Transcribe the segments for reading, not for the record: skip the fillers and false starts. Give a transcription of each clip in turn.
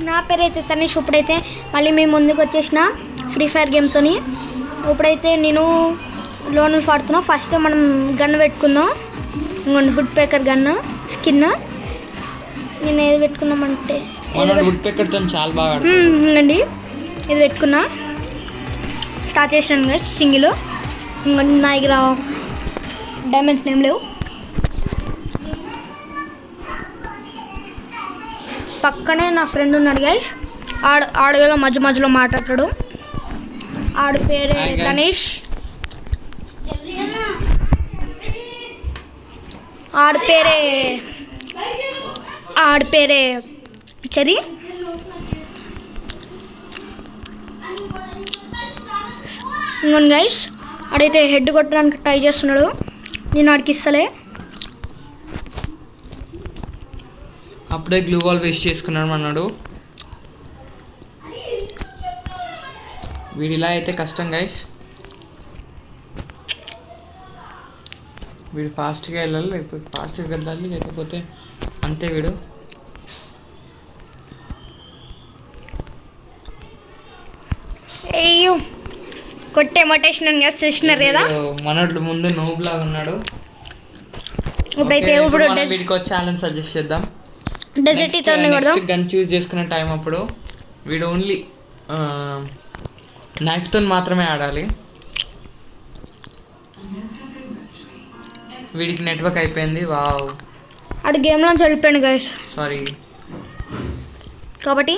నా పేరు అయితే తనీష్. ఇప్పుడైతే మళ్ళీ మేము ముందుకు వచ్చేసిన ఫ్రీ ఫైర్ గేమ్తో. ఇప్పుడైతే నేను లోన్లు పడుతున్నా. ఫస్ట్ మనం గన్ పెట్టుకుందాం. ఇంకొండి హుడ్ పేకర్ గన్ స్కిన్. నేను ఏది పెట్టుకుందామంటే హుడ్ పేకర్తో చాలా బాగా ఇంకండి ఇది పెట్టుకున్నా. స్టార్ట్ చేసినాను కదా సింగిల్. ఇంకొండి నా దగ్గర డైమండ్స్ ఏం లేవు. పక్కనే నా ఫ్రెండ్ ఉన్నాడు గైస్. ఆడగల మధ్యలో మాట్లాడతాడు. ఆడి పేరే తనీష్. ఆడి పేరే చరి. ఇంకొండి గైస్ ఆడైతే హెడ్ కొట్టడానికి ట్రై చేస్తున్నాడు. నేను ఆడికి ఇస్తలే. అప్పుడే గ్లూ వాల్ వేస్ట్ చేసుకున్నాడు అన్నాడు. వీడు ఇలా అయితే కష్టం గైస్. వీడు ఫాస్ట్గా వెళ్ళాలి, లేకపోతే అంతే. వీడు అయ్యో కొట్టే మొటేషన్ చేసినారు కదా. మనోడు ముందు నోబ్లాగా ఉన్నాడు. ఇప్పుడైతే వీడికి వచ్చి ఛాలెంజ్ సజెస్ట్ చేద్దాం. నెక్స్ట్ గన్ చూస్ చేసుకునే టైం అప్పుడు వీడు ఓన్లీ నైఫ్తో మాత్రమే ఆడాలి. వీడికి నెట్వర్క్ అయిపోయింది. వావ్, ఆడు గేమ్లో వెళ్ళిపోయాడు గైస్. సారీ. కాబట్టి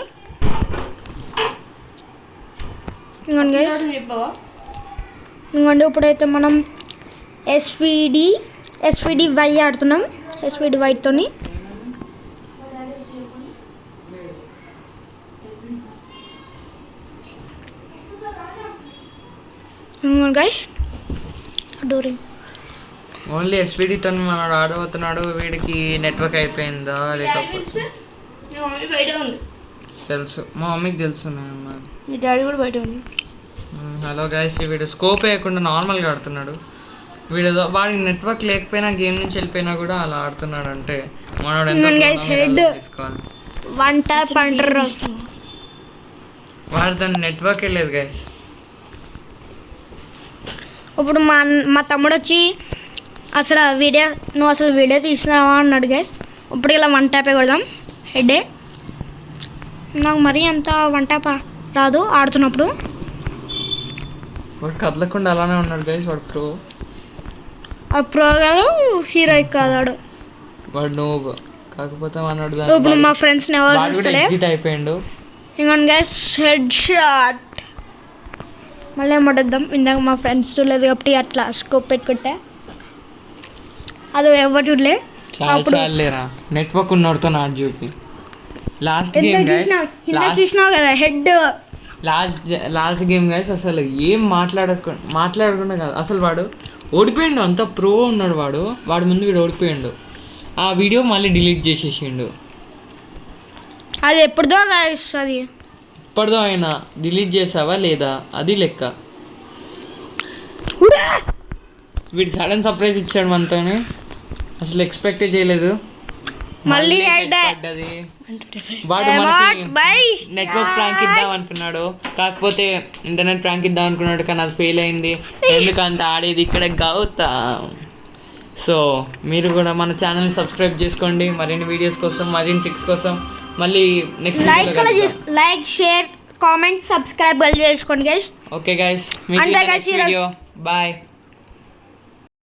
ఇంకోండి ఇప్పుడైతే మనం ఎస్విడి వై ఆడుతున్నాం. ఎస్విడి వైట్తోని. గైస్ డోరీ ఓన్లీ ఎస్పీడీతో మనడు ఆడబోతున్నాడు. వీడికి నెట్వర్క్ అయిపోయిందా లేకపోతే తెలుసు, మా మమ్మీకి తెలుసు. డాడీ కూడా బయట ఉంది. హలో గైస్, వీడు స్కోప్ వేయకుండా నార్మల్గా ఆడుతున్నాడు. వాడి నెట్వర్క్ లేకపోయినా గేమ్ నుంచి వెళ్ళిపోయినా కూడా అలా ఆడుతున్నాడు. అంటే మనోడు తీసుకోవాలి. వాడు దాని నెట్వర్క్ లేదు గైస్. ఇప్పుడు మా తమ్ముడు వచ్చి నువ్వు అసలు వీడియో తీస్తున్నావా అన్నాడు గైస్. ఇప్పుడు ఇలా వన్ ట్యాపే కొడదాం. హెడ్డే నాకు మరీ అంత వన్ ట్యాప్ రాదు ఆడుతున్నప్పుడు. వాడు కదలకుండా అలానే ఉన్నాడు గైస్. వాడు ప్రో. ఆ ప్రో గారు హీరోయిక్ కాదాడు. వాడు నోబ్ కాకపోతే మనోడు ఇప్పుడు మా ఫ్రెండ్స్ని ఎవరు అయిపోయిండు. ఇంకొండి గైస్ హెడ్ షాట్. మళ్ళీ ఏమొద్దాం. ఇందాక మా ఫ్రెండ్స్ చూడలేదు కాబట్టి అట్లా స్కోప్ పెట్టుకుంటే అది ఎవరు చూడలే. చాలేరా నెట్వర్క్ ఉన్నోడితో నాటు చూపి. లాస్ట్ గేమ్ చూసినావు కదా హెడ్. లాస్ట్ గేమ్ గైస్ అసలు ఏం మాట్లాడకుండా కాదు. అసలు వాడు ఓడిపోయిండు. అంత ప్రో ఉన్నాడు వాడు ముందు వీడు ఓడిపోయిండు. ఆ వీడియో మళ్ళీ డిలీట్ చేసేసిండు. అది ఎప్పుడుదో గైస్. అది ఇప్పటిదో అయినా డిలీట్ చేసావా లేదా అది లెక్క. వీడు సడన్ సర్ప్రైజ్ ఇచ్చాడు మనతోనే. అసలు ఎక్స్పెక్టే చేయలేదు. మళ్ళీ వాడు మనకి నెట్వర్క్ ప్రాంక్ ఇద్దాం అనుకున్నాడు, కాకపోతే ఇంటర్నెట్ ప్రాంక్ ఇద్దాం అనుకున్నాడు. కానీ అది ఫెయిల్ అయింది. ఎందుకంత ఆడేది ఇక్కడ గౌతమ్. సో మీరు కూడా మన ఛానల్ని సబ్స్క్రైబ్ చేసుకోండి మరిన్ని వీడియోస్ కోసం, మరిన్ని ట్రిక్స్ కోసం. మళ్ళీ next like share comment subscribe చేసుకోండి guys. Okay guys, video bye.